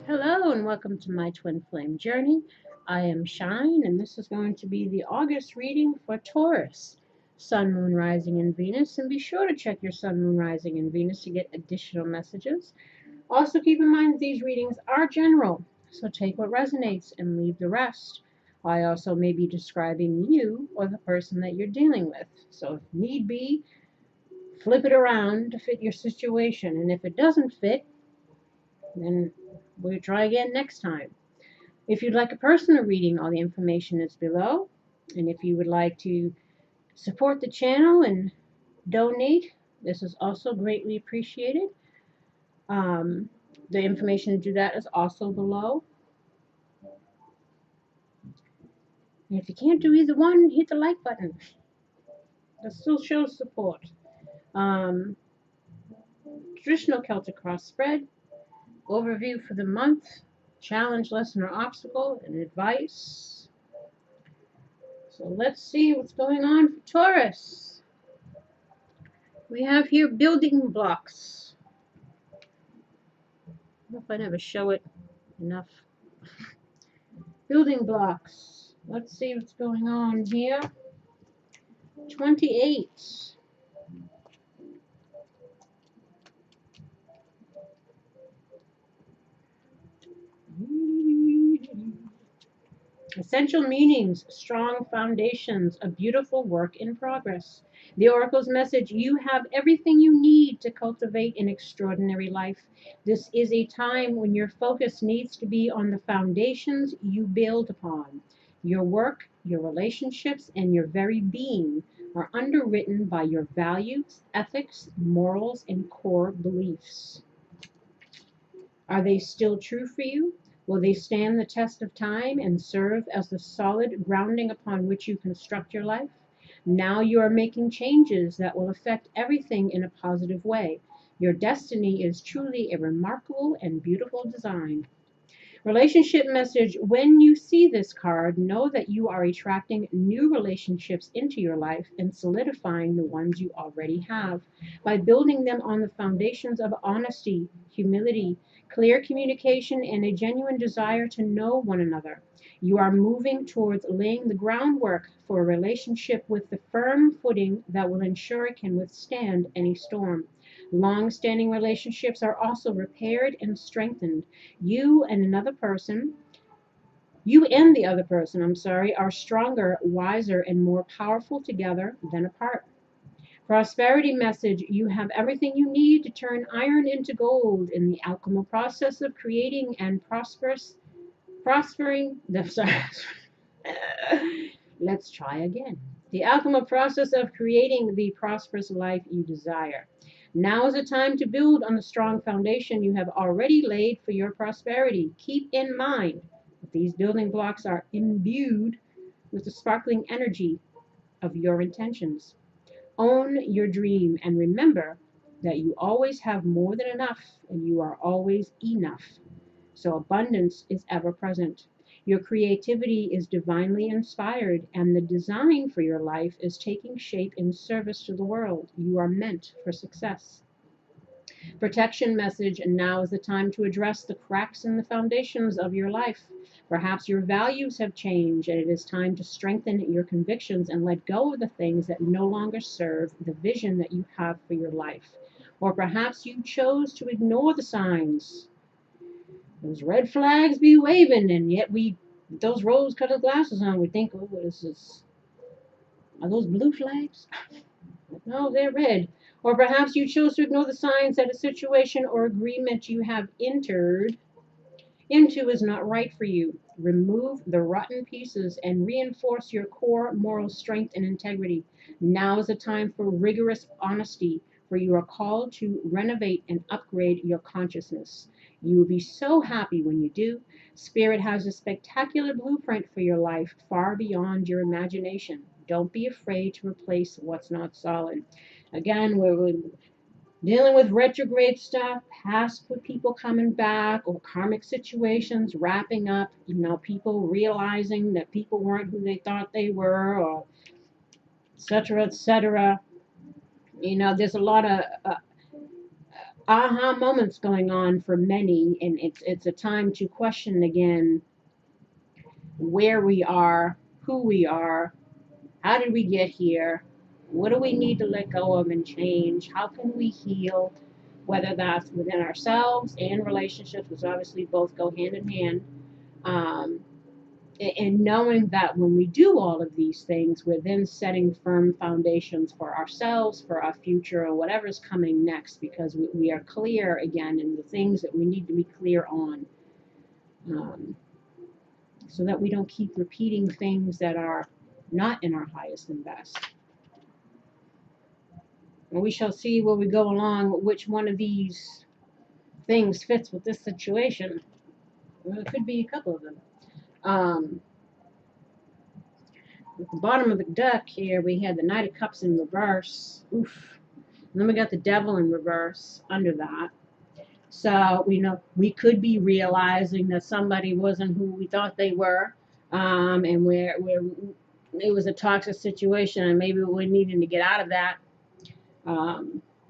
Hello and welcome to my twin flame journey. I am Shine and this is going to be the August reading for Taurus, Sun, Moon, Rising, and Venus. And be sure to check your Sun, Moon, Rising, and Venus to get additional messages. Also keep in mind these readings are general, so take what resonates and leave the rest. I also may be describing you or the person that you're dealing with. So if need be, flip it around to fit your situation. And if it doesn't fit, then we'll try again next time. If you'd like a personal reading, all the information is below. And if you would like to support the channel and donate, this is also greatly appreciated. The information to do that is also below. And if you can't do either one, hit the like button. That still shows support. Traditional Celtic cross spread, overview for the month, challenge, lesson, or obstacle, and advice. So let's see what's going on for Taurus. We have here building blocks. I don't know if I never show it enough. Building blocks. Let's see what's going on here. 28. Essential meanings, strong foundations, a beautiful work in progress. The Oracle's message, you have everything you need to cultivate an extraordinary life. This is a time when your focus needs to be on the foundations you build upon. Your work, your relationships, and your very being are underwritten by your values, ethics, morals, and core beliefs. Are they still true for you? Will they stand the test of time and serve as the solid grounding upon which you construct your life? Now you are making changes that will affect everything in a positive way. Your destiny is truly a remarkable and beautiful design. Relationship message, when you see this card, know that you are attracting new relationships into your life and solidifying the ones you already have by building them on the foundations of honesty, humility, clear communication, and a genuine desire to know one another. You are moving towards laying the groundwork for a relationship with the firm footing that will ensure it can withstand any storm. Long-standing relationships are also repaired and strengthened. You and the other person, are stronger, wiser, and more powerful together than apart. Prosperity message, you have everything you need to turn iron into gold in the alchemical process of creating and let's try again. The alchemical process of creating the prosperous life you desire. Now is the time to build on the strong foundation you have already laid for your prosperity. Keep in mind that these building blocks are imbued with the sparkling energy of your intentions. Own your dream and remember that you always have more than enough and you are always enough. So abundance is ever present. Your creativity is divinely inspired, and the design for your life is taking shape in service to the world. You are meant for success. Protection message, and now is the time to address the cracks in the foundations of your life. Perhaps your values have changed, and it is time to strengthen your convictions and let go of the things that no longer serve the vision that you have for your life. Or perhaps you chose to ignore the signs. Those red flags be waving, and yet we, with those rose-colored glasses on, we think, oh, what is this? Are those blue flags? No, they're red. Or perhaps you chose to ignore the signs that a situation or agreement you have entered into is not right for you. Remove the rotten pieces and reinforce your core moral strength and integrity. Now is the time for rigorous honesty, for you are called to renovate and upgrade your consciousness. You will be so happy when you do. Spirit has a spectacular blueprint for your life, far beyond your imagination. Don't be afraid to replace what's not solid. Again, we're dealing with retrograde stuff, past people coming back, or karmic situations wrapping up, people realizing that people weren't who they thought they were, or etc., etc. There's a lot of aha moments going on for many, and it's a time to question again where we are, who we are, how did we get here, what do we need to let go of and change, how can we heal, whether that's within ourselves and relationships, because obviously both go hand in hand. Um, and knowing that when we do all of these things, we're then setting firm foundations for ourselves, for our future, or whatever's coming next, because we are clear again in the things that we need to be clear on, um, so that we don't keep repeating things that are not in our highest and best. And we shall see where we go along which one of these things fits with this situation. Well, it could be a couple of them. At the bottom of the deck here, we had the Knight of Cups in reverse. Oof. And then we got the Devil in reverse under that. So we know we could be realizing that somebody wasn't who we thought they were, and where it was a toxic situation, and maybe we're needing to get out of that.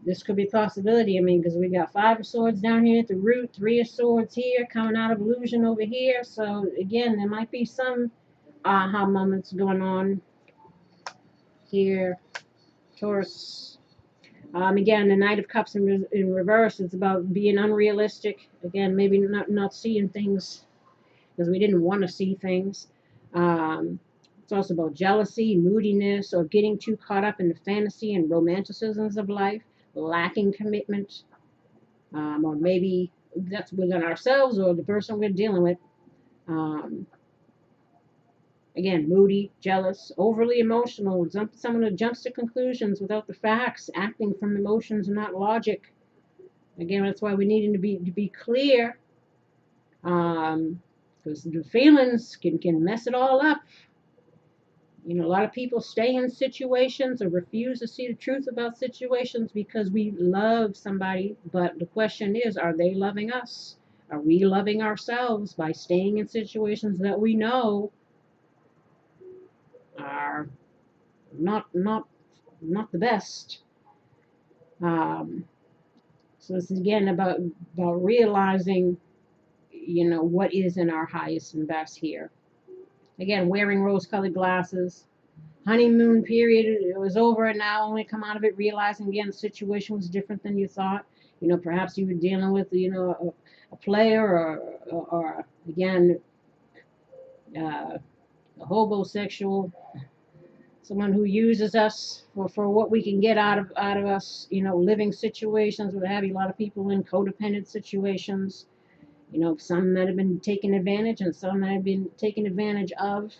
This could be a possibility. I mean, because we got 5 of Swords down here at the root, 3 of Swords here, coming out of illusion over here. So again, there might be some aha moments going on here. Taurus. Again, the Knight of Cups in reverse. It's about being unrealistic. Again, maybe not seeing things because we didn't want to see things. It's also about jealousy, moodiness, or getting too caught up in the fantasy and romanticisms of life, lacking commitment, or maybe that's within ourselves or the person we're dealing with. Again, moody, jealous, overly emotional, someone who jumps to conclusions without the facts, acting from emotions and not logic. Again, that's why we need to be clear, because the feelings can mess it all up. You know, a lot of people stay in situations or refuse to see the truth about situations because we love somebody, but the question is, are they loving us? Are we loving ourselves by staying in situations that we know are not the best? So this is again about realizing, you know, what is in our highest and best here. Again, wearing rose-colored glasses. Honeymoon period, it was over, and now only come out of it realizing again the situation was different than you thought. You know, perhaps you were dealing with, you know, a player or again, a homosexual, someone who uses us for what we can get out of us, you know, living situations, what have you. A lot of people in codependent situations, you know, some that have been taken advantage and some that have been taken advantage of.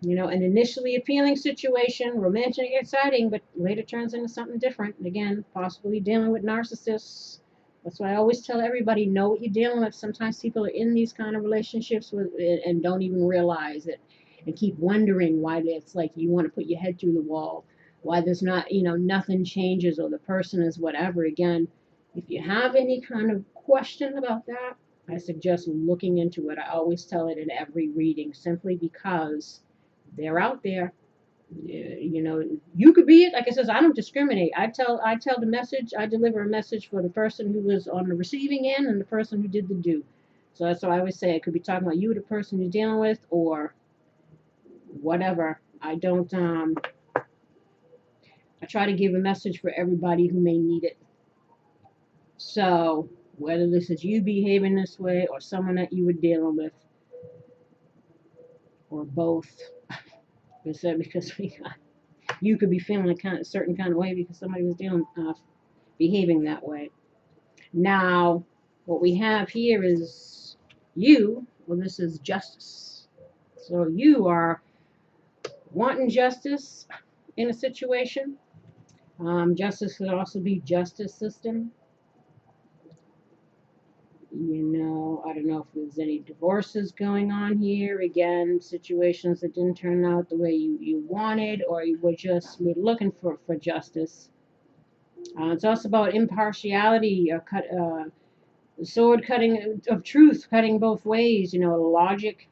You know, an initially appealing situation, romantic, exciting, but later turns into something different. Again, possibly dealing with narcissists. That's why I always tell everybody, know what you're dealing with. Sometimes people are in these kind of relationships with and don't even realize it, and keep wondering why it's like you want to put your head through the wall, why there's not, you know, nothing changes or the person is whatever. Again, if you have any kind of question about that, I suggest looking into it. I always tell it in every reading, simply because they're out there. You know, you could be it. Like I says, I don't discriminate. I tell the message. I deliver a message for the person who was on the receiving end and the person who did the do. So that's why I always say I could be talking about you, the person you're dealing with, or whatever. I don't. I try to give a message for everybody who may need it. So whether this is you behaving this way or someone that you were dealing with, or both. Because you could be feeling a certain kind of way because somebody was behaving that way. Now, what we have here is you. Well, this is justice. So you are wanting justice in a situation. Justice could also be justice system. You know, I don't know if there's any divorces going on here. Again, situations that didn't turn out the way you wanted, or you were looking for justice. It's also about impartiality, sword cutting of truth, cutting both ways. You know, logic,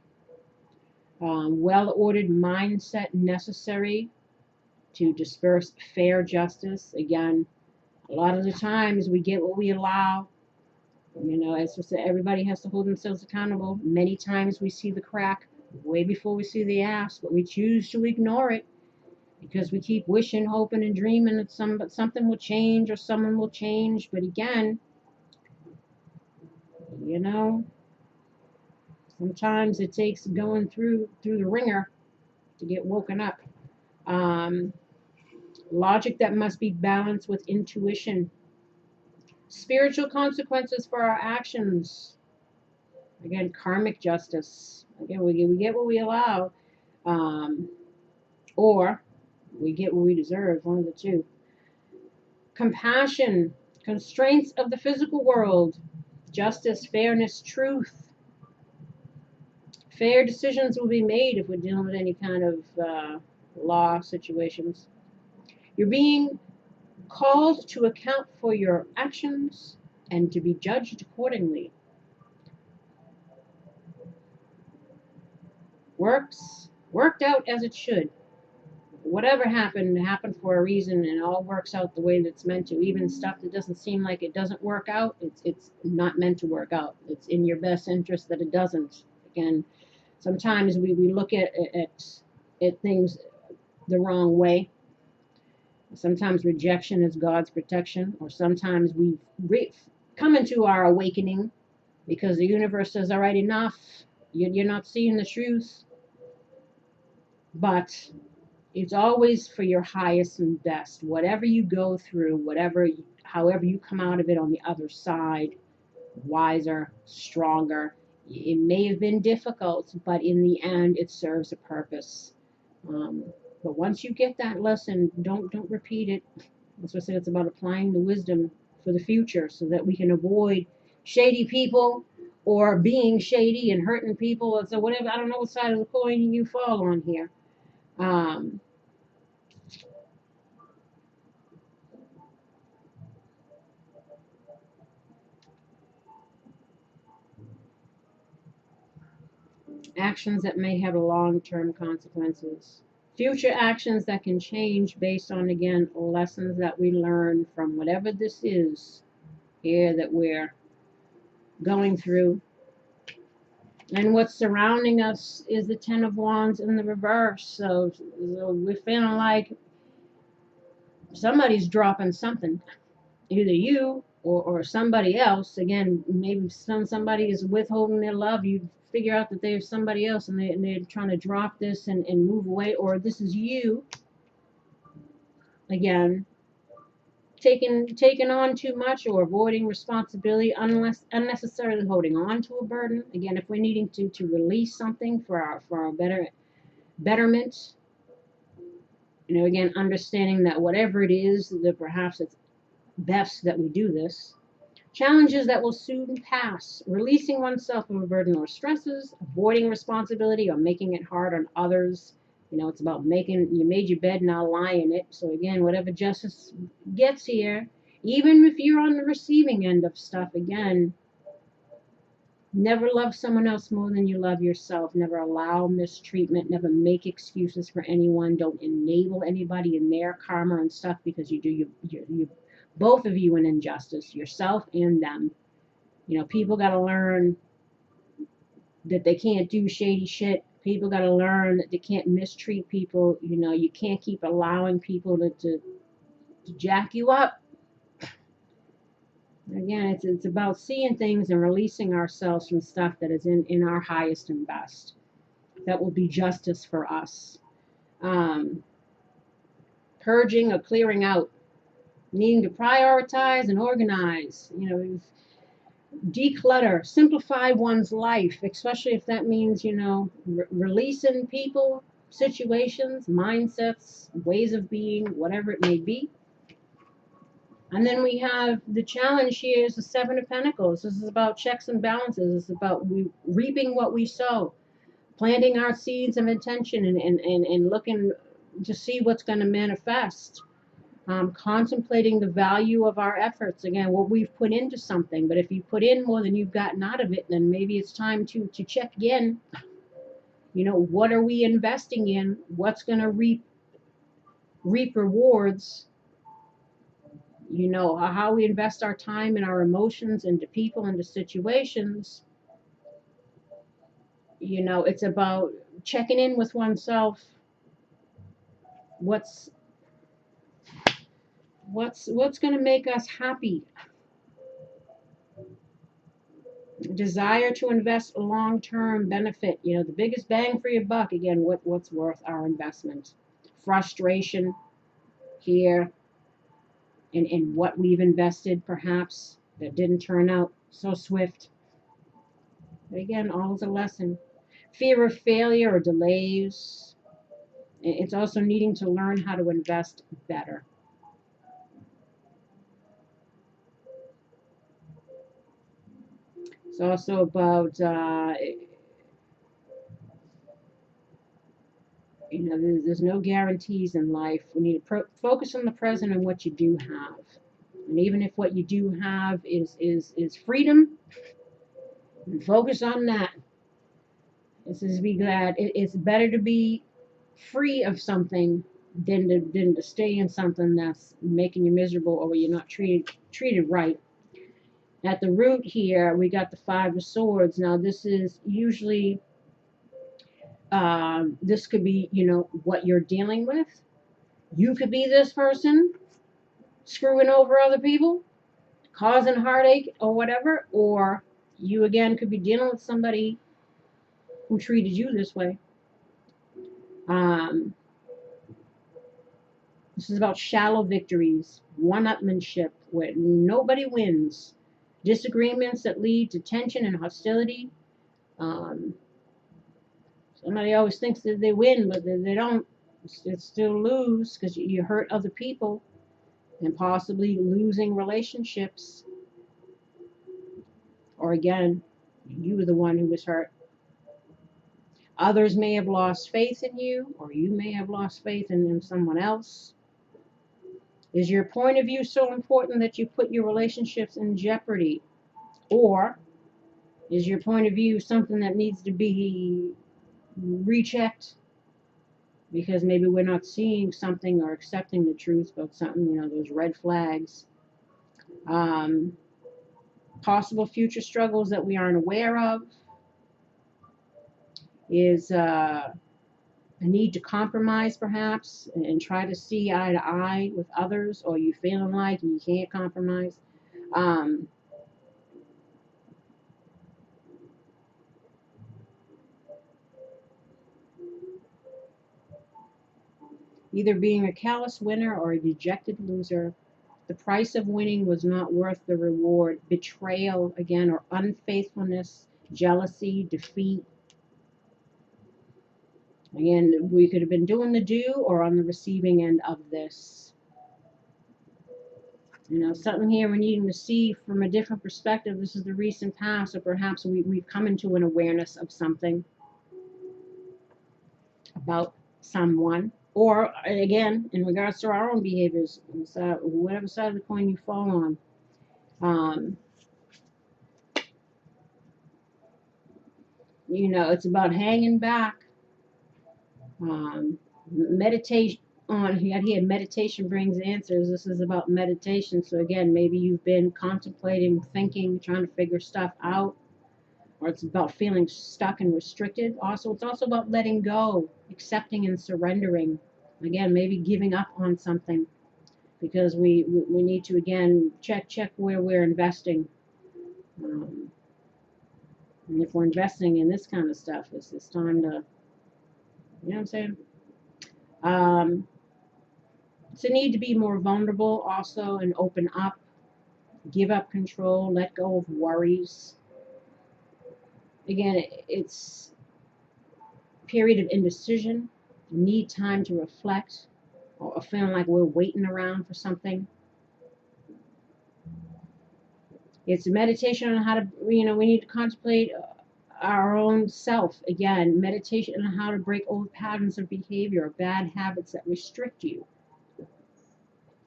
well-ordered mindset necessary to disperse fair justice. Again, A lot of the times we get what we allow. You know, as I said, everybody has to hold themselves accountable. Many times we see the crack way before we see the ass, but we choose to ignore it because we keep wishing, hoping, and dreaming that something will change or someone will change. But again, you know, sometimes it takes going through the ringer to get woken up. Um, Logic that must be balanced with intuition. Spiritual consequences for our actions. Again, karmic justice. Again, we get what we allow, um, or we get what we deserve. One of the two. Compassion. Constraints of the physical world. Justice, fairness, truth. Fair decisions will be made if we're dealing with any kind of law situations. You're being called to account for your actions and to be judged accordingly. Worked out as it should. Whatever happened for a reason, and it all works out the way that it's meant to. Even stuff that doesn't seem like it doesn't work out, it's not meant to work out. It's in your best interest that it doesn't. Again, sometimes we look at things the wrong way. Sometimes rejection is God's protection, or sometimes we come into our awakening because the universe says, all right, enough. You're not seeing the truth. But it's always for your highest and best. Whatever you go through, however you come out of it on the other side, wiser, stronger. It may have been difficult, but in the end, it serves a purpose. But once you get that lesson, don't repeat it. That's what I said. It's about applying the wisdom for the future so that we can avoid shady people or being shady and hurting people. So whatever, I don't know what side of the coin you fall on here. Actions that may have long-term consequences. Future actions that can change based on, again, lessons that we learn from whatever this is here that we're going through. And what's surrounding us is the Ten of Wands in the reverse. So we're feeling like somebody's dropping something. Either you or somebody else. Again, maybe somebody is withholding their love. You figure out that there's somebody else and they're trying to drop this and move away. Or this is you, again, taking on too much or avoiding responsibility, unless unnecessarily holding on to a burden. Again, if we're needing to release something for our betterment, you know, again, understanding that whatever it is, that perhaps it's best that we do this. Challenges that will soon pass. Releasing oneself of a burden or stresses, avoiding responsibility or making it hard on others. You know, it's about you made your bed, now lie in it. So again, whatever justice gets here, even if you're on the receiving end of stuff, again, never love someone else more than you love yourself. Never allow mistreatment. Never make excuses for anyone. Don't enable anybody in their karma and stuff, because you do you both of you an injustice, yourself and them. You know, people got to learn that they can't do shady shit. People got to learn that they can't mistreat people. You know, you can't keep allowing people to jack you up. Again, it's about seeing things and releasing ourselves from stuff that is in our highest and best. That will be justice for us. Purging or clearing out. Needing to prioritize and organize. You know, declutter, simplify one's life, especially if that means, you know, releasing people, situations, mindsets, ways of being, whatever it may be. And then we have the challenge here is the Seven of Pentacles. This is about checks and balances. It's about reaping what we sow, planting our seeds of intention and looking to see what's going to manifest. Contemplating the value of our efforts, again, what we've put into something. But if you put in more than you've gotten out of it, then maybe it's time to check again. You know, what are we investing in? What's going to reap rewards? You know, how we invest our time and our emotions into people, into situations. You know, it's about checking in with oneself. What's what's going to make us happy? Desire to invest long-term benefit. You know, the biggest bang for your buck. Again, what's worth our investment? Frustration here in what we've invested, perhaps that didn't turn out so swift. But again, all is a lesson. Fear of failure or delays. It's also needing to learn how to invest better. It's also about, you know, there's no guarantees in life. We need to focus on the present and what you do have. And even if what you do have is freedom, focus on that. This is be glad. It's better to be free of something than to stay in something that's making you miserable or where you're not treated right. At the root here, we got the Five of Swords. Now, this is usually, this could be, you know, what you're dealing with. You could be this person screwing over other people, causing heartache or whatever, or you again could be dealing with somebody who treated you this way. This is about shallow victories, one-upmanship, where nobody wins, disagreements that lead to tension and hostility. Somebody always thinks that they win, but they don't. It's still lose because you hurt other people and possibly losing relationships. Or again, you were the one who was hurt. Others may have lost faith in you, or you may have lost faith in someone else. Is your point of view so important that you put your relationships in jeopardy? Or is your point of view something that needs to be rechecked because maybe we're not seeing something or accepting the truth about something, you know, those red flags? Possible future struggles that we aren't aware of. Is a need to compromise perhaps and try to see eye to eye with others, or you feeling like you can't compromise. Either being a callous winner or a dejected loser. The price of winning was not worth the reward. Betrayal, again, or unfaithfulness, jealousy, defeat. Again, we could have been doing the do or on the receiving end of this. You know, something here we're needing to see from a different perspective. This is the recent past, or perhaps we've come into an awareness of something about someone. Or, again, in regards to our own behaviors, whatever side of the coin you fall on. You know, it's about hanging back. Meditation on here. Meditation brings answers. This is about meditation. So again, maybe you've been contemplating, thinking, trying to figure stuff out, or it's about feeling stuck and restricted. Also, it's also about letting go, accepting and surrendering. Again, maybe giving up on something, because we need to again check where we're investing. And if we're investing in this kind of stuff, it's time to, you know what I'm saying? It's a need to be more vulnerable also and open up, give up control, let go of worries. Again, it's a period of indecision, need time to reflect, or feeling like we're waiting around for something. It's a meditation on how to, you know, we need to contemplate our own self. Again, meditation on how to break old patterns of behavior or bad habits that restrict you.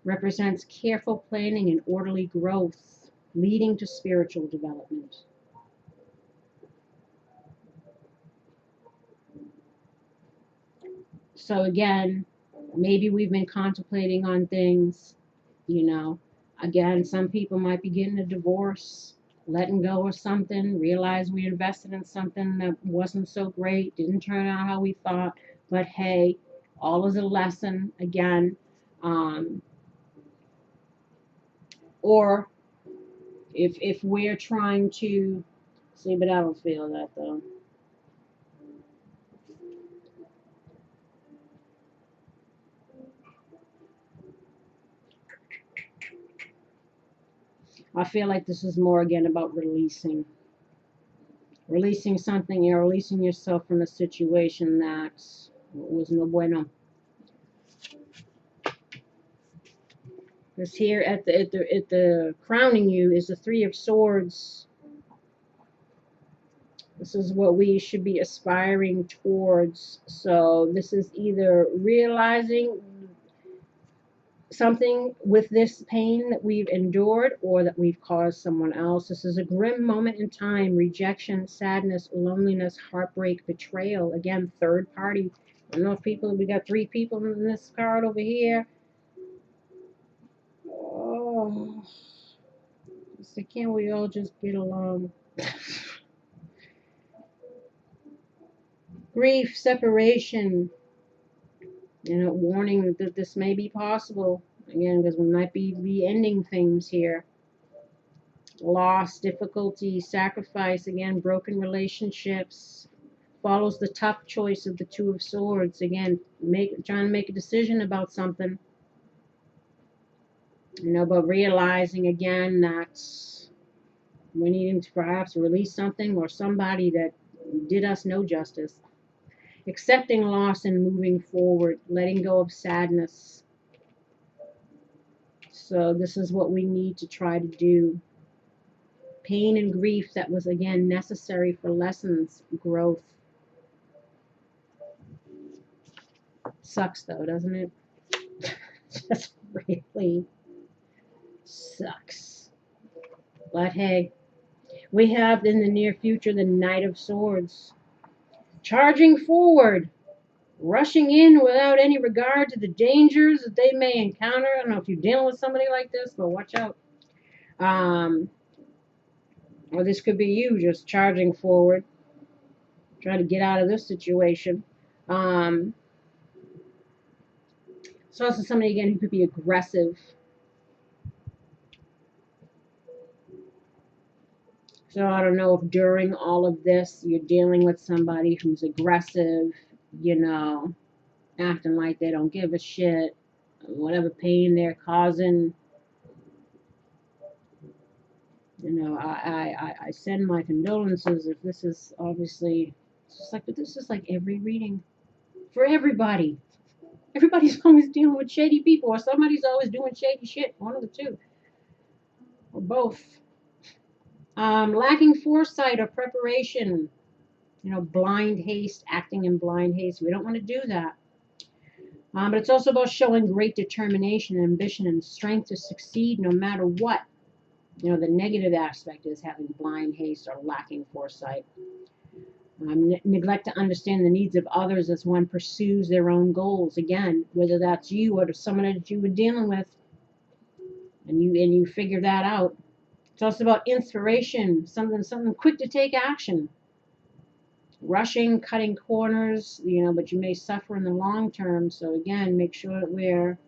Represents careful planning and orderly growth, leading to spiritual development. So again, maybe we've been contemplating on things, you know, Again, some people might be getting a divorce, letting go of something, realize we invested in something that wasn't so great, didn't turn out how we thought, but hey, all is a lesson again. Um, or if we're trying to see, but I don't feel that though. I feel like this is more again about releasing something, releasing yourself from a situation that was no bueno. Because here at the crowning you is the Three of Swords. This is what we should be aspiring towards. So this is either realizing something with this pain that we've endured or that we've caused someone else. This is a grim moment in time. Rejection, sadness, loneliness, heartbreak, betrayal. Again, third party. I don't know if we got 3 people in this card over here. Oh, so can't we all just get along? Grief, separation, warning that this may be possible. Again, because we might be ending things here. Loss, difficulty, sacrifice, again, broken relationships. Follows the tough choice of the Two of Swords. Again, trying to make a decision about something. But realizing again that we needing to perhaps release something or somebody that did us no justice. Accepting loss and moving forward, letting go of sadness. So this is what we need to try to do. Pain and grief that was again necessary for lessons, growth. Sucks though, doesn't it? Just really sucks. But hey, we have in the near future the Knight of Swords. Charging forward, rushing in without any regard to the dangers that they may encounter. I don't know if you're dealing with somebody like this, but watch out. Or this could be you just charging forward, trying to get out of this situation. It's also somebody, again, who could be aggressive. So I don't know if during all of this you're dealing with somebody who's aggressive, acting like they don't give a shit, whatever pain they're causing. I send my condolences if this is obviously, but this is like every reading for everybody. Everybody's always dealing with shady people, or somebody's always doing shady shit. One of the two, or both. Lacking foresight or preparation. Blind haste, acting in blind haste. We don't want to do that. But it's also about showing great determination, ambition, and strength to succeed no matter what. The negative aspect is having blind haste or lacking foresight. Neglect to understand the needs of others as one pursues their own goals. Again, whether that's you or someone that you were dealing with, and you figure that out. It's also about inspiration, something quick to take action. Rushing, cutting corners, but you may suffer in the long term. So again, make sure that we're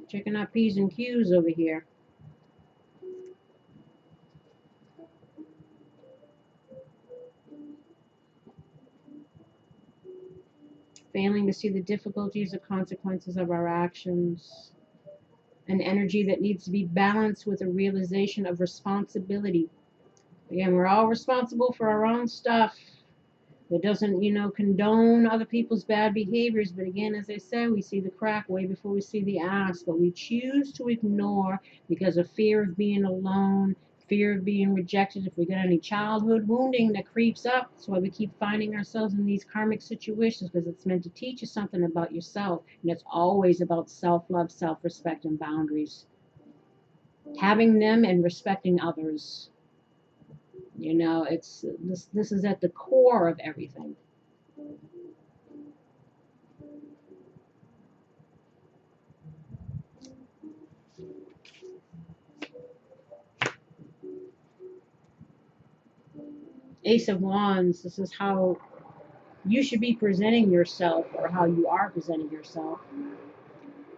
checking our P's and Q's over here. Failing to see the difficulties or consequences of our actions. An energy that needs to be balanced with a realization of responsibility. Again, we're all responsible for our own stuff. That doesn't, condone other people's bad behaviors. But again, as I said, we see the crack way before we see the ass. But we choose to ignore because of fear of being alone, fear of being rejected. If we get any childhood wounding that creeps up, that's why we keep finding ourselves in these karmic situations, because it's meant to teach you something about yourself. And it's always about self-love, self-respect, and boundaries. Having them and respecting others. It's this is at the core of everything. Ace of Wands, this is how you should be presenting yourself, or how you are presenting yourself.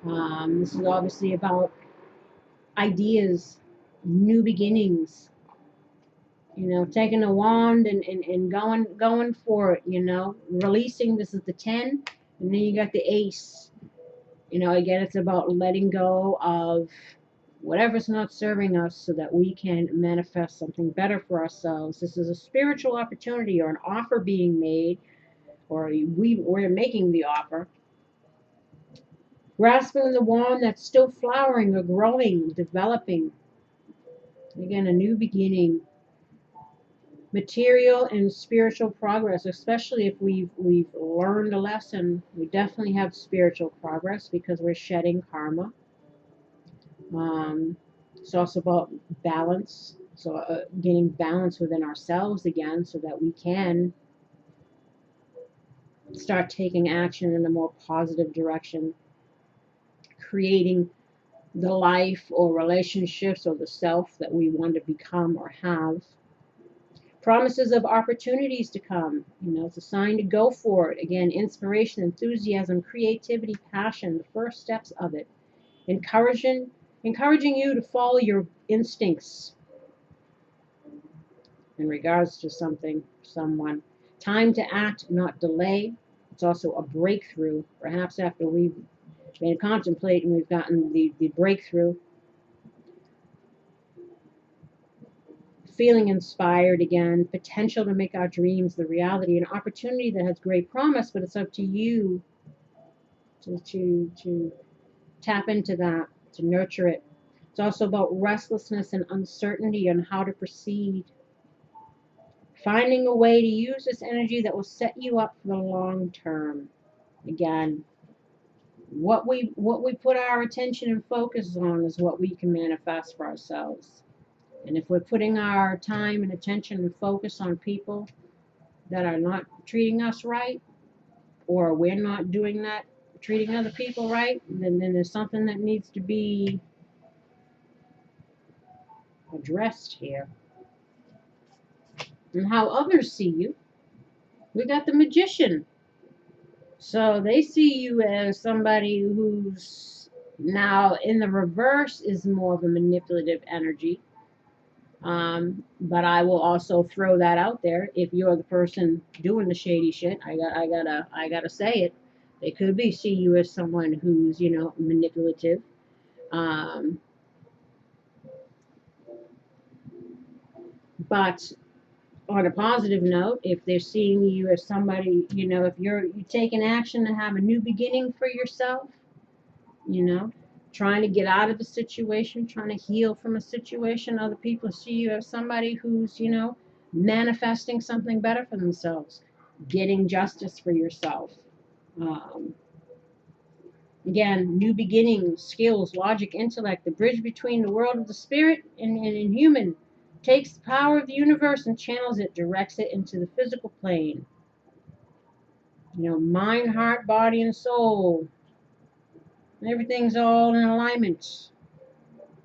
This is obviously about ideas, new beginnings, taking a wand and going for it, releasing. This is the 10, and then you got the ace. Again, it's about letting go of whatever's not serving us so that we can manifest something better for ourselves. This is a spiritual opportunity or an offer being made, or we're making the offer. Grasping the wand that's still flowering or growing, developing. Again, a new beginning. Material and spiritual progress, especially if we've learned a lesson. We definitely have spiritual progress because we're shedding karma. It's also about balance, so getting balance within ourselves again, so that we can start taking action in a more positive direction, creating the life or relationships or the self that we want to become or have. Promises of opportunities to come. It's a sign to go for it. Again, inspiration, enthusiasm, creativity, passion, the first steps of it. Encouraging you to follow your instincts in regards to something, someone. Time to act, not delay. It's also a breakthrough. Perhaps after we've been contemplating, we've gotten the breakthrough. Feeling inspired again, potential to make our dreams the reality, an opportunity that has great promise, but it's up to you to tap into that, to nurture it. It's also about restlessness and uncertainty on how to proceed. Finding a way to use this energy that will set you up for the long term. Again, what we put our attention and focus on is what we can manifest for ourselves. And if we're putting our time and attention and focus on people that are not treating us right, or we're not doing that, treating other people right, then there's something that needs to be addressed here. And how others see you. We got the Magician. So they see you as somebody who's now in the reverse is more of a manipulative energy. But I will also throw that out there. If you're the person doing the shady shit, I gotta say it. They could see you as someone who's, manipulative. But on a positive note, if they're seeing you as somebody, if you're taking action to have a new beginning for yourself, trying to get out of a situation, trying to heal from a situation, other people see you as somebody who's, manifesting something better for themselves, getting justice for yourself. Again, new beginnings, skills, logic, intellect, the bridge between the world of the spirit and human. Takes the power of the universe and channels it, directs it into the physical plane. Mind, heart, body, and soul. Everything's all in alignment.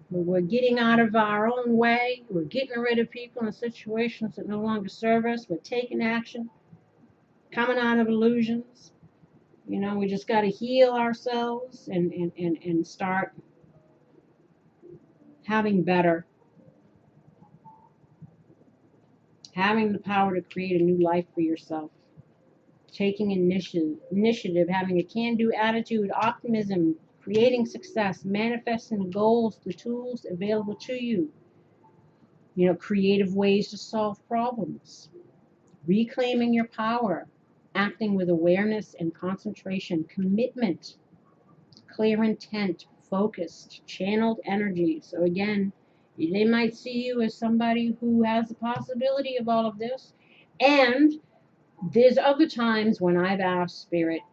We're getting out of our own way. We're getting rid of people and situations that no longer serve us. We're taking action, coming out of illusions. We just got to heal ourselves and start having better. Having the power to create a new life for yourself. Taking initiative, having a can-do attitude, optimism, creating success, manifesting goals, the tools available to you. Creative ways to solve problems. Reclaiming your power, acting with awareness and concentration, commitment, clear intent, focused, channeled energy. So again, they might see you as somebody who has the possibility of all of this. And there's other times when I've asked Spirit,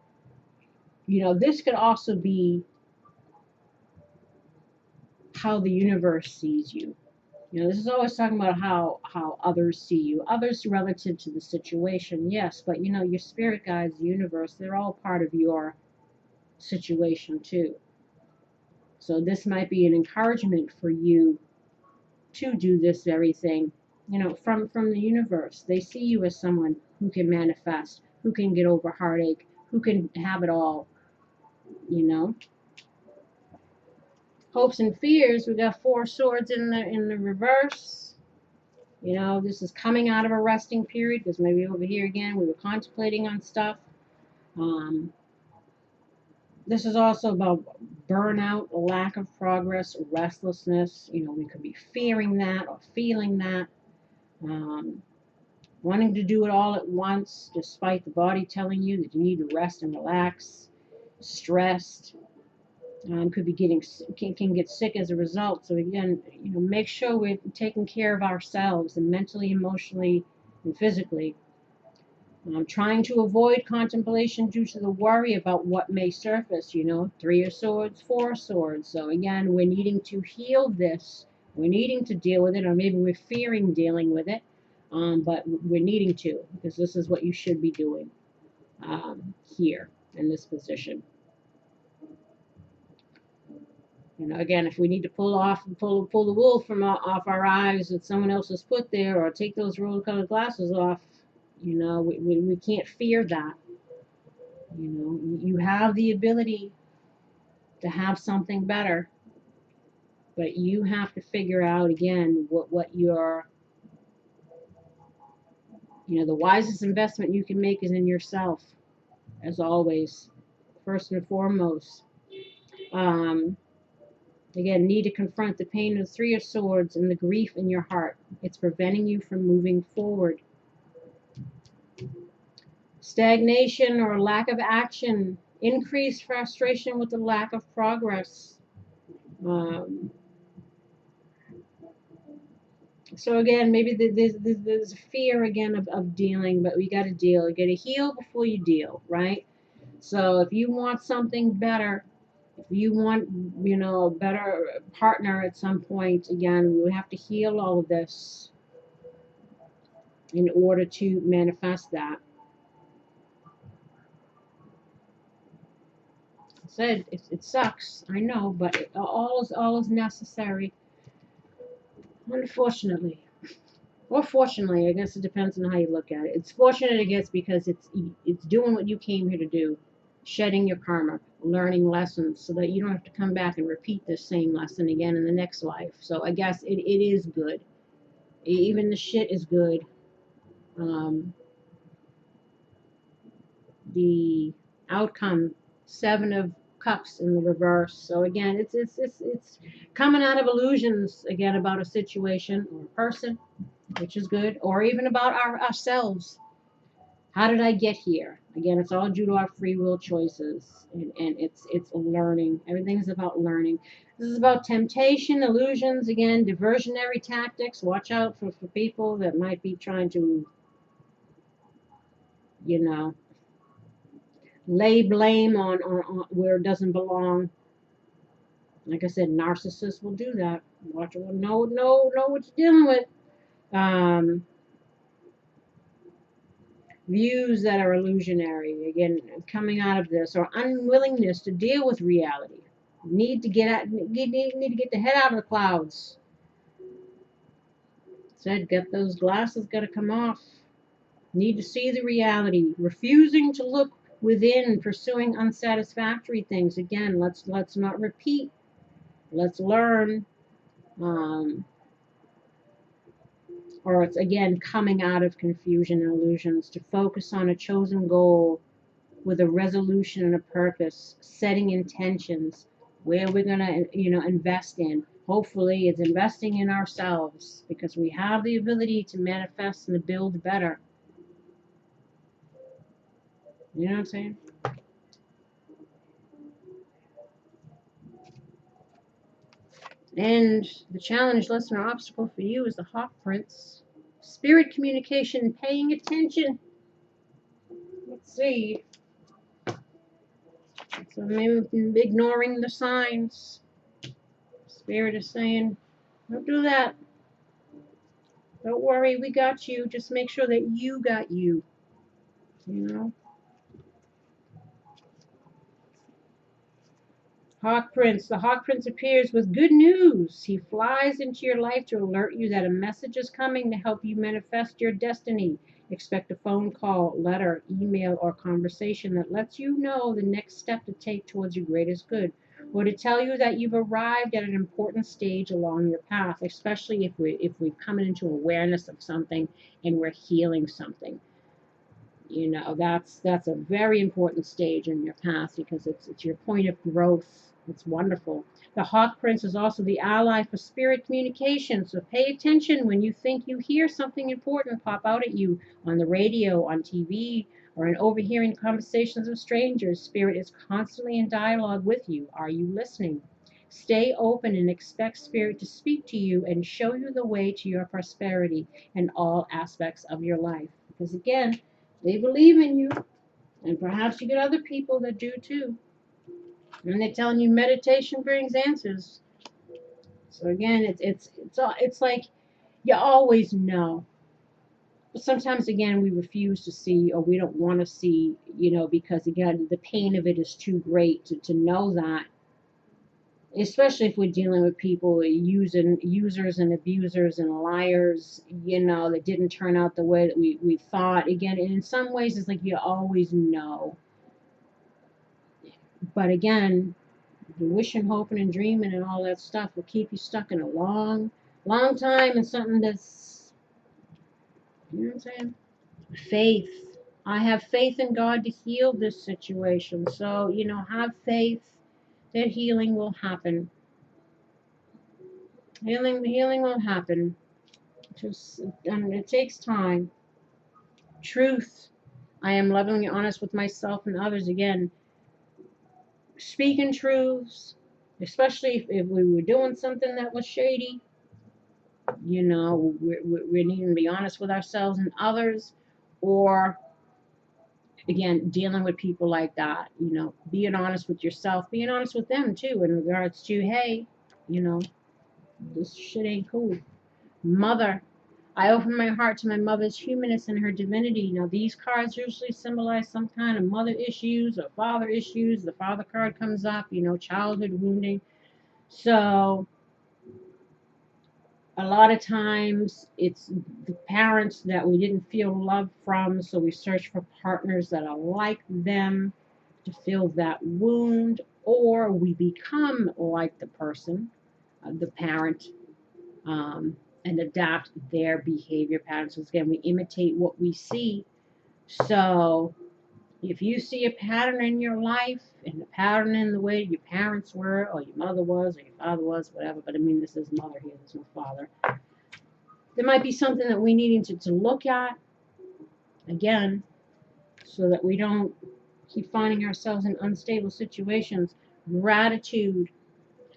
this could also be how the universe sees you. This is always talking about how others see you. Others relative to the situation, yes, but your spirit guides, the universe, they're all part of your situation too. So this might be an encouragement for you to do this very thing you know, from the universe. They see you as someone who can manifest, who can get over heartache, who can have it all, you know. Hopes and fears, we got 4 swords in the reverse. You know, this is coming out of a resting period, because maybe over here again we were contemplating on stuff. This is also about burnout, lack of progress, restlessness. You know, we could be fearing that or feeling that. Wanting to do it all at once, despite the body telling you that you need to rest and relax. Stressed. Could be can get sick as a result. So again, you know, make sure we're taking care of ourselves, and mentally, emotionally, and physically. Trying to avoid contemplation due to the worry about what may surface, you know, 3 of swords, 4 swords. So again, we're needing to heal this. We're needing to deal with it, or maybe we're fearing dealing with it, but we're needing to, because this is what you should be doing here in this position. You know, again, if we need to pull the wool from off our eyes that someone else has put there, or take those rose-colored glasses off, you know, we can't fear that. You know, you have the ability to have something better, but you have to figure out again what your, you know, the wisest investment you can make is in yourself, as always, first and foremost. Again, need to confront the pain of the 3 of swords and the grief in your heart. It's preventing you from moving forward. Stagnation or lack of action, increased frustration with the lack of progress. So again, maybe there's a fear again of dealing, but we got to deal. You got to heal before you deal, right? So if you want something better, if you want, you know, a better partner at some point, again, we have to heal all of this in order to manifest that. I said it sucks, I know, but all is necessary. Unfortunately, or fortunately, I guess it depends on how you look at it. It's fortunate, I guess, because it's doing what you came here to do, shedding your karma, learning lessons, so that you don't have to come back and repeat this same lesson again in the next life. So I guess it is good. Even the shit is good. The outcome, 7 of Cups in the reverse. So again, it's coming out of illusions again about a situation or a person, which is good, or even about ourselves. How did I get here? Again, it's all due to our free will choices, and it's learning. Everything's about learning. This is about temptation, illusions, again, diversionary tactics. Watch out for people that might be trying to, you know, lay blame on where it doesn't belong. Like I said, narcissists will do that. Watch it. Know what you're dealing with. Views that are illusionary, again, coming out of this, or unwillingness to deal with reality. Need to get the head out of the clouds. Said, get those glasses, got to come off. Need to see the reality. Refusing to look within, pursuing unsatisfactory things. Again, let's not repeat. Let's learn. Or it's again coming out of confusion and illusions, to focus on a chosen goal with a resolution and a purpose, setting intentions where we're going to, you know, invest in. Hopefully it's investing in ourselves, because we have the ability to manifest and to build better. You know what I'm saying? And the challenge, lesson, or obstacle for you is the Hawk Prince. Spirit communication, paying attention. Let's see. So maybe ignoring the signs. Spirit is saying, don't do that. Don't worry, we got you. Just make sure that you got you. You know? Hawk Prince. The Hawk Prince appears with good news. He flies into your life to alert you that a message is coming to help you manifest your destiny. Expect a phone call, letter, email, or conversation that lets you know the next step to take towards your greatest good, or to tell you that you've arrived at an important stage along your path, especially if we've come into awareness of something and we're healing something. That's a very important stage in your path because it's your point of growth. It's wonderful. The Hawk Prince is also the ally for spirit communication, so pay attention when you think you hear something important pop out at you on the radio, on TV, or in overhearing conversations of strangers. Spirit is constantly in dialogue with you. Are you listening? Stay open and expect Spirit to speak to you and show you the way to your prosperity in all aspects of your life. Because again, they believe in you, and perhaps you get other people that do too. And they're telling you meditation brings answers. So again, it's like you always know, but sometimes again we refuse to see or we don't want to see, because again the pain of it is too great to know that. Especially if we're dealing with people users and abusers and liars, that didn't turn out the way that we thought. Again, and in some ways, it's like you always know. But again, the wishing, hoping, and dreaming and all that stuff will keep you stuck in a long, long time and something that's, you know what I'm saying? Faith. I have faith in God to heal this situation. So, have faith that healing will happen. Healing will happen. And it takes time. Truth. I am lovingly honest with myself and others. Again, speaking truths, especially if we were doing something that was shady. We need to be honest with ourselves and others, or again, dealing with people like that. Being honest with yourself, being honest with them too, in regards to, hey, this shit ain't cool. Mother. I open my heart to my mother's humanness and her divinity. Now, these cards usually symbolize some kind of mother issues or father issues. The father card comes up, childhood wounding. So, a lot of times it's the parents that we didn't feel love from, so we search for partners that are like them to fill that wound, or we become like the person, the parent, and adapt their behavior patterns. So again, we imitate what we see. So if you see a pattern in your life and a pattern in the way your parents were or your mother was or your father was, whatever, but I mean, this is mother here, this is no father. There might be something that we need to look at, again, so that we don't keep finding ourselves in unstable situations. Gratitude.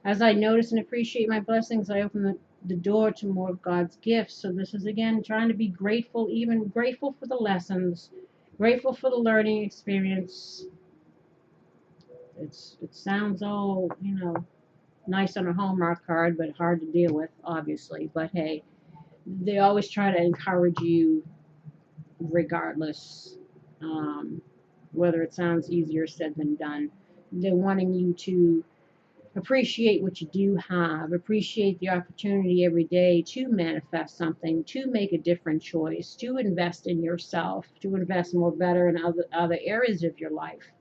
As I notice and appreciate my blessings, I open the door to more of God's gifts. So this is again trying to be grateful, even grateful for the lessons, grateful for the learning experience. It sounds all, nice on a Hallmark card, but hard to deal with, obviously. But hey, they always try to encourage you regardless, whether it sounds easier said than done. They're wanting you to appreciate what you do have, appreciate the opportunity every day to manifest something, to make a different choice, to invest in yourself, to invest more better in other areas of your life.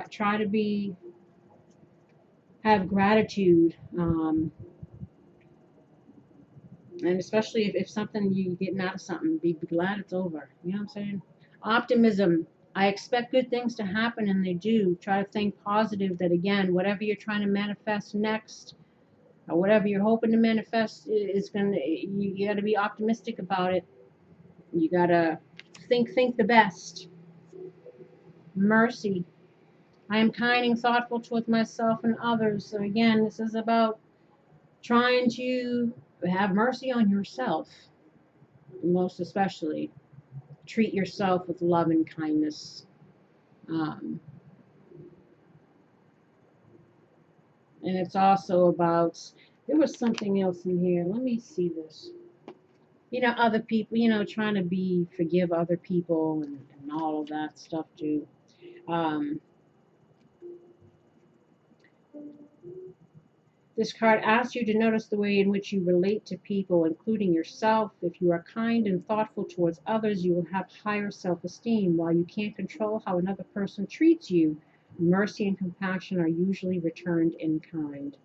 Try to have gratitude, and especially if something you're getting out of something, be glad it's over. You know what I'm saying? Optimism. I expect good things to happen, and they do. Try to think positive that, again, whatever you're trying to manifest next, or whatever you're hoping to manifest, you got to be optimistic about it. You got to think the best. Mercy. I am kind and thoughtful towards myself and others. So again, this is about trying to have mercy on yourself, most especially. Treat yourself with love and kindness. And it's also about, there was something else in here. Let me see this. Other people, trying to forgive other people and all of that stuff too. This card asks you to notice the way in which you relate to people, including yourself. If you are kind and thoughtful towards others, you will have higher self-esteem. While you can't control how another person treats you, mercy and compassion are usually returned in kind.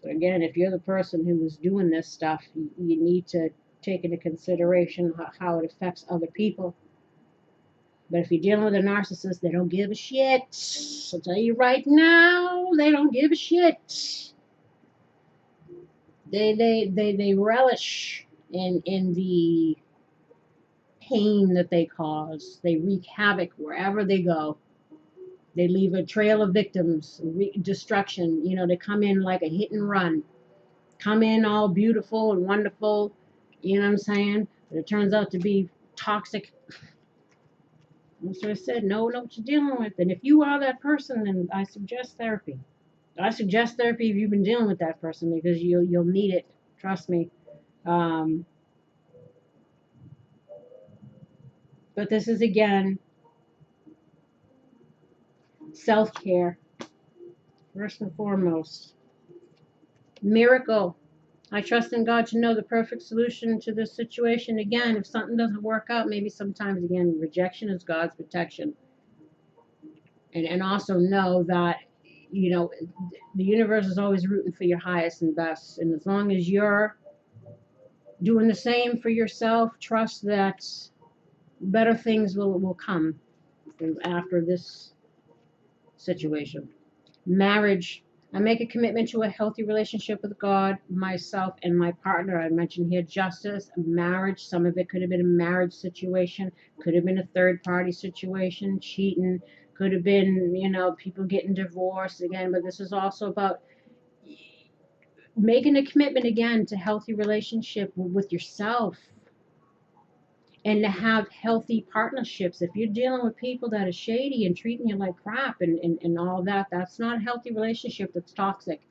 So again, if you're the person who is doing this stuff, you need to take into consideration how it affects other people. But if you're dealing with a narcissist, they don't give a shit. I'll tell you right now, they don't give a shit. They relish in the pain that they cause. They wreak havoc wherever they go. They leave a trail of victims, destruction. You know, they come in like a hit and run. Come in all beautiful and wonderful, you know what I'm saying? But it turns out to be toxic. That's what I said. Know what you're dealing with. And if you are that person, then I suggest therapy. I suggest therapy if you've been dealing with that person, because you'll need it. Trust me. But this is, again, self-care. First and foremost. Miracle. I trust in God to know the perfect solution to this situation. Again, if something doesn't work out, maybe sometimes, again, rejection is God's protection. And also know that, you know, the universe is always rooting for your highest and best. And as long as you're doing the same for yourself, trust that better things will come after this situation. Marriage. I make a commitment to a healthy relationship with God, myself, and my partner. I mentioned here justice, marriage. Some of it could have been a marriage situation, could have been a third-party situation, cheating, could have been, you know, people getting divorced again. But this is also about making a commitment, again, to healthy relationship with yourself. And to have healthy partnerships. If you're dealing with people that are shady and treating you like crap and all that, that's not a healthy relationship. That's toxic.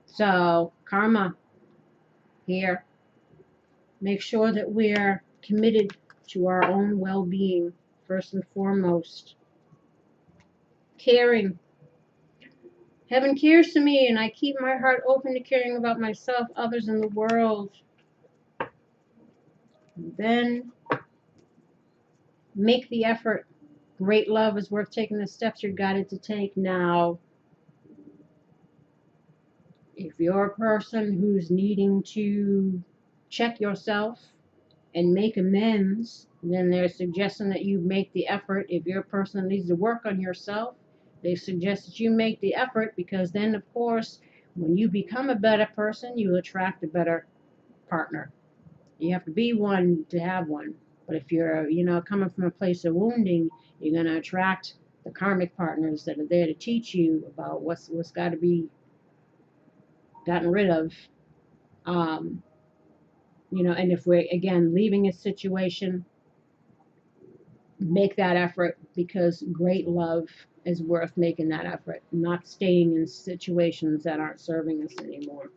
So, karma here. Make sure that we're committed to our own well-being, first and foremost. Caring. Heaven cares to me, and I keep my heart open to caring about myself, others, and the world. And then make the effort. Great love is worth taking the steps you're guided to take. Now, if you're a person who's needing to check yourself and make amends, then they're suggesting that you make the effort. If you're a person that needs to work on yourself, they suggest that you make the effort, because then, of course, when you become a better person, you attract a better partner. You have to be one to have one. But if you're, you know, coming from a place of wounding, you're going to attract the karmic partners that are there to teach you about what's got to be gotten rid of. You know, and if we're, again, leaving a situation, make that effort, because great love is worth making that effort, not staying in situations that aren't serving us anymore.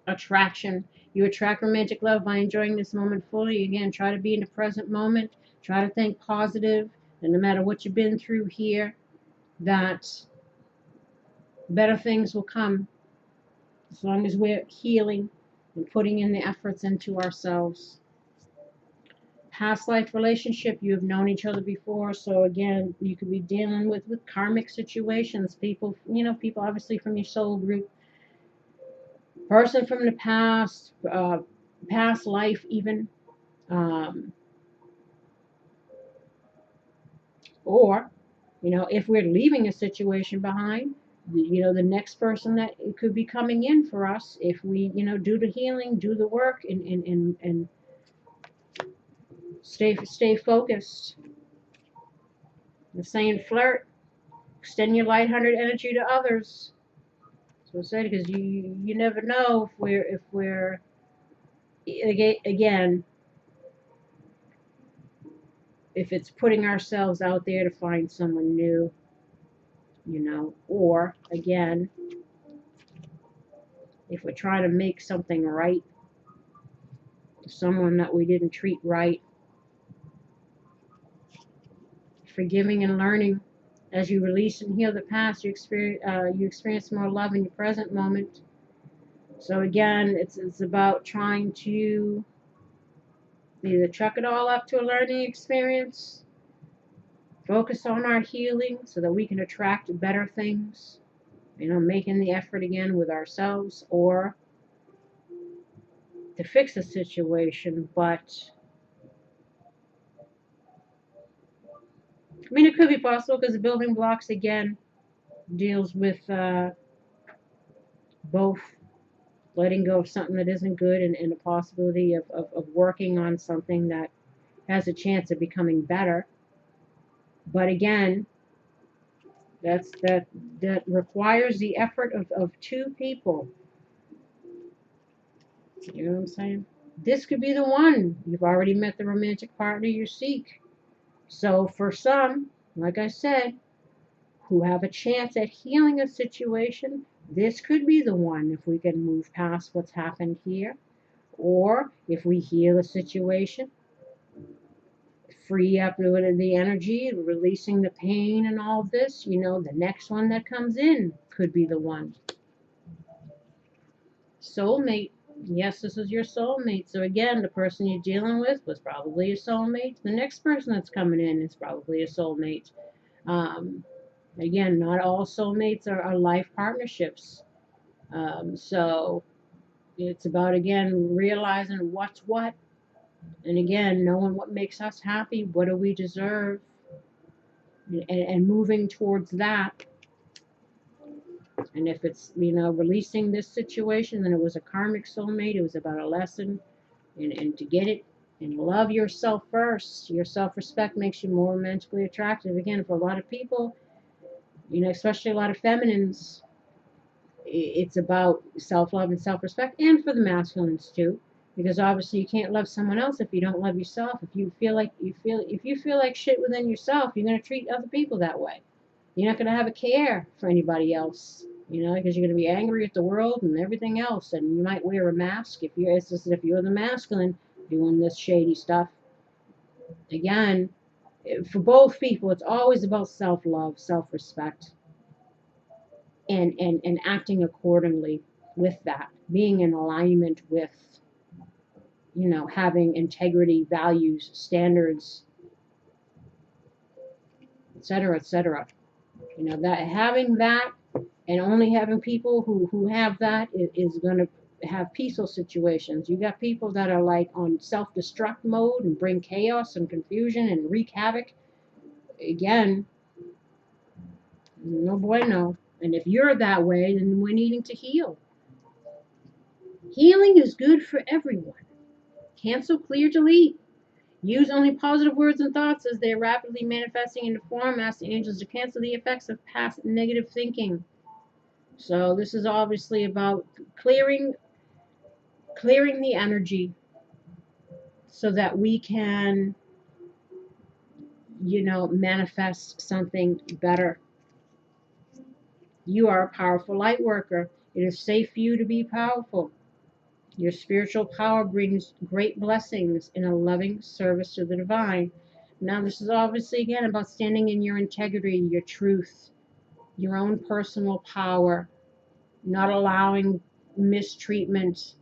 Attraction. You attract romantic love by enjoying this moment fully. Again, try to be in the present moment. Try to think positive, and no matter what you've been through here, that better things will come, as long as we're healing and putting in the efforts into ourselves. Past life relationship, you have known each other before, so again, you could be dealing with karmic situations. People, you know, people obviously from your soul group, person from the past, past life even, or, you know, if we're leaving a situation behind, you know, the next person that could be coming in for us, if we, you know, do the healing, do the work, and stay focused. The saying, flirt, extend your lighthearted energy to others. So I said, because you never know if we're again, if it's putting ourselves out there to find someone new, you know, or again, if we're trying to make something right to someone that we didn't treat right. Forgiving and learning As you release and heal the past, you experience more love in your present moment. So again, it's about trying to either chuck it all up to a learning experience, focus on our healing so that we can attract better things, making the effort again with ourselves, or to fix a situation. But it could be possible because the building blocks again deals with both letting go of something that isn't good and the possibility of working on something that has a chance of becoming better. But again, that requires the effort of two people. You know what I'm saying? This could be the one. You've already met the romantic partner you seek. So for some, like I said, who have a chance at healing a situation, this could be the one if we can move past what's happened here. Or if we heal a situation, free up the energy, releasing the pain and all this, the next one that comes in could be the one. Soulmate. Yes, this is your soulmate. So again, the person you're dealing with was probably a soulmate. The next person that's coming in is probably a soulmate. Again, not all soulmates are life partnerships. So it's about, again, realizing what's what. And again, knowing what makes us happy, what do we deserve, and moving towards that. And if it's, releasing this situation, then it was a karmic soulmate. It was about a lesson, and to get it, and love yourself first. Your self-respect makes you more romantically attractive. Again, for a lot of people, especially a lot of feminines, it's about self-love and self-respect, and for the masculines too. Because obviously you can't love someone else if you don't love yourself. If you feel like shit within yourself, you're going to treat other people that way. You're not going to have a care for anybody else, because you're going to be angry at the world and everything else. And you might wear a mask if you're the masculine doing this shady stuff. Again, for both people, it's always about self-love, self-respect, and acting accordingly with that, being in alignment with, having integrity, values, standards, etc., etc. That having that, and only having people who have that is going to have peaceful situations. You got people that are like on self-destruct mode and bring chaos and confusion and wreak havoc. Again, no bueno. And if you're that way, then we're needing to heal. Healing is good for everyone. Cancel, clear, delete. Use only positive words and thoughts as they are rapidly manifesting into form. Ask the angels to cancel the effects of past negative thinking. So this is obviously about clearing the energy so that we can, manifest something better. You are a powerful light worker. It is safe for you to be powerful. Your spiritual power brings great blessings in a loving service to the divine. Now, this is obviously, again, about standing in your integrity, your truth, your own personal power, not allowing mistreatment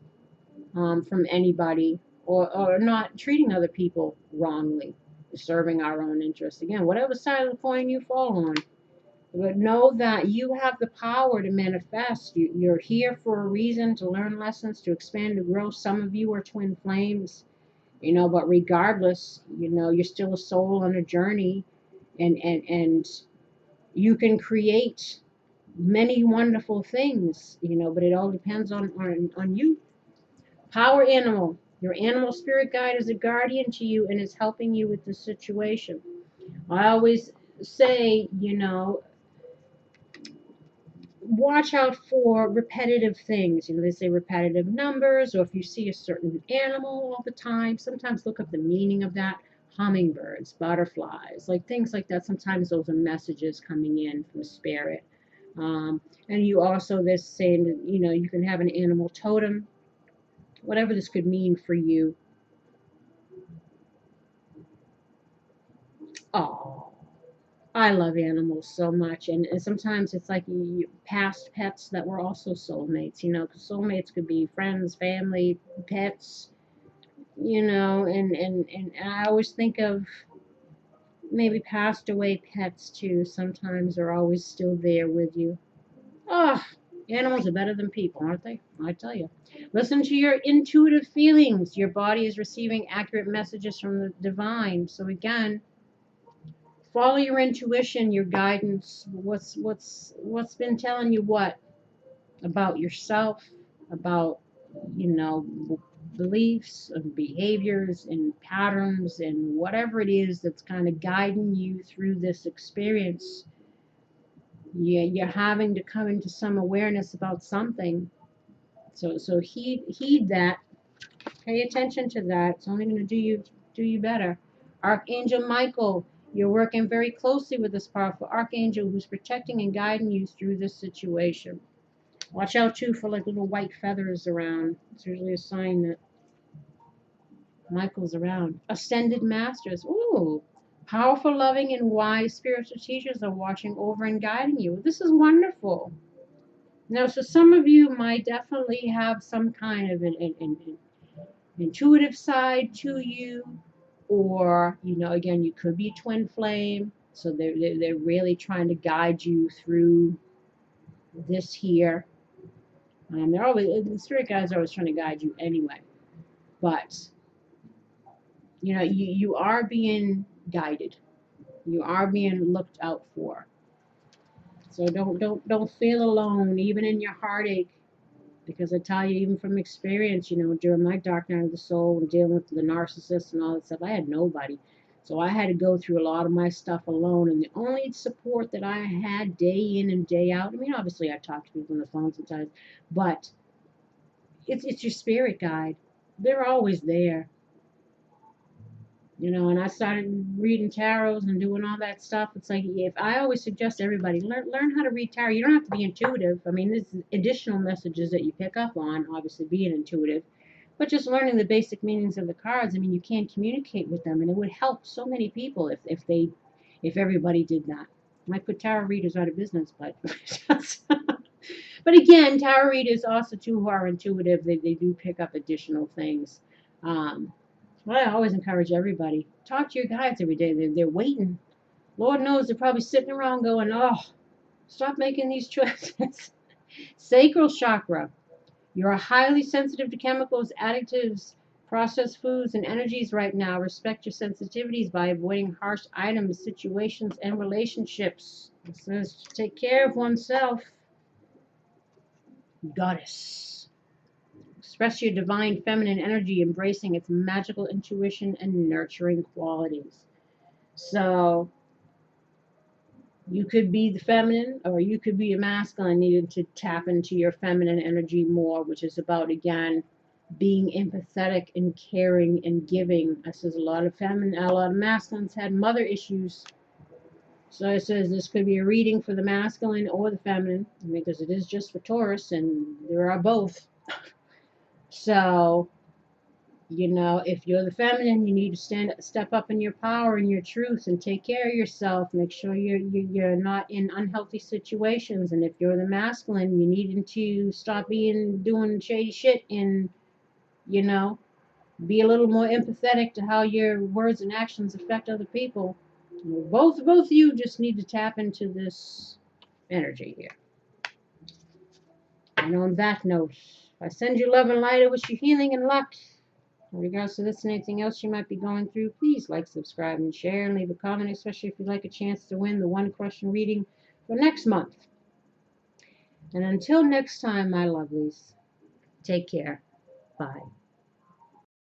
from anybody, or not treating other people wrongly, serving our own interests. Again, whatever side of the coin you fall on. But know that you have the power to manifest. You're here for a reason, to learn lessons, to expand, to grow. Some of you are twin flames, but regardless, you're still a soul on a journey, and you can create many wonderful things, but it all depends on you. Power animal. Your animal spirit guide is a guardian to you and is helping you with the situation. I always say, watch out for repetitive things. They say repetitive numbers, or if you see a certain animal all the time, sometimes look up the meaning of that. Hummingbirds, butterflies, like things like that. Sometimes those are messages coming in from spirit. And you also, this saying that, you can have an animal totem, whatever this could mean for you. Oh, I love animals so much, and sometimes it's like past pets that were also soulmates, because soulmates could be friends, family, pets, and I always think of maybe passed away pets too, sometimes are always still there with you. Oh, animals are better than people, aren't they? I tell you. Listen to your intuitive feelings. Your body is receiving accurate messages from the divine. So again, follow your intuition, your guidance. What's been telling you what about yourself, about you know beliefs and behaviors and patterns and whatever it is that's kind of guiding you through this experience. Yeah, you're having to come into some awareness about something. So heed that. Pay attention to that. It's only going to do you better. Archangel Michael, you're working very closely with this powerful archangel who's protecting and guiding you through this situation. Watch out too for like little white feathers around. It's usually a sign that Michael's around. Ascended masters. Ooh. Powerful, loving, and wise spiritual teachers are watching over and guiding you. This is wonderful. Now, so some of you might definitely have some kind of an intuitive side to you, or again, you could be twin flame. So they're really trying to guide you through this here. They're always the spirit guides are always trying to guide you anyway, but you are being guided. You are being looked out for. So don't feel alone, even in your heartache. Because I tell you, even from experience, during my dark night of the soul and dealing with the narcissist and all that stuff, I had nobody. So I had to go through a lot of my stuff alone. And the only support that I had day in and day out, I mean, obviously I talk to people on the phone sometimes, but it's your spirit guide. They're always there. And I started reading tarots and doing all that stuff. It's like, if I always suggest everybody learn how to read tarot. You don't have to be intuitive. I mean, there's additional messages that you pick up on, obviously being intuitive, but just learning the basic meanings of the cards. I mean, you can communicate with them, and it would help so many people if everybody did that. Might put tarot readers out of business, but but again, tarot readers also too who are intuitive, they do pick up additional things. Well, I always encourage everybody, talk to your guides every day. They're waiting. Lord knows they're probably sitting around going, oh, stop making these choices. Sacral chakra. You're highly sensitive to chemicals, additives, processed foods, and energies right now. Respect your sensitivities by avoiding harsh items, situations, and relationships. It says take care of oneself. Goddess. Express your divine feminine energy, embracing its magical intuition and nurturing qualities. So you could be the feminine or you could be a masculine needing to tap into your feminine energy more, which is about, again, being empathetic and caring and giving. It says a lot of masculines had mother issues. So it says this could be a reading for the masculine or the feminine, because it is just for Taurus and there are both. So, if you're the feminine, you need to step up in your power and your truth and take care of yourself. Make sure you're not in unhealthy situations. And if you're the masculine, you need to stop doing shady shit and, be a little more empathetic to how your words and actions affect other people. Both of you just need to tap into this energy here. And on that note, I send you love and light. I wish you healing and luck. In regards to this and anything else you might be going through, please like, subscribe, and share, and leave a comment, especially if you'd like a chance to win the one-question reading for next month. And until next time, my lovelies, take care. Bye.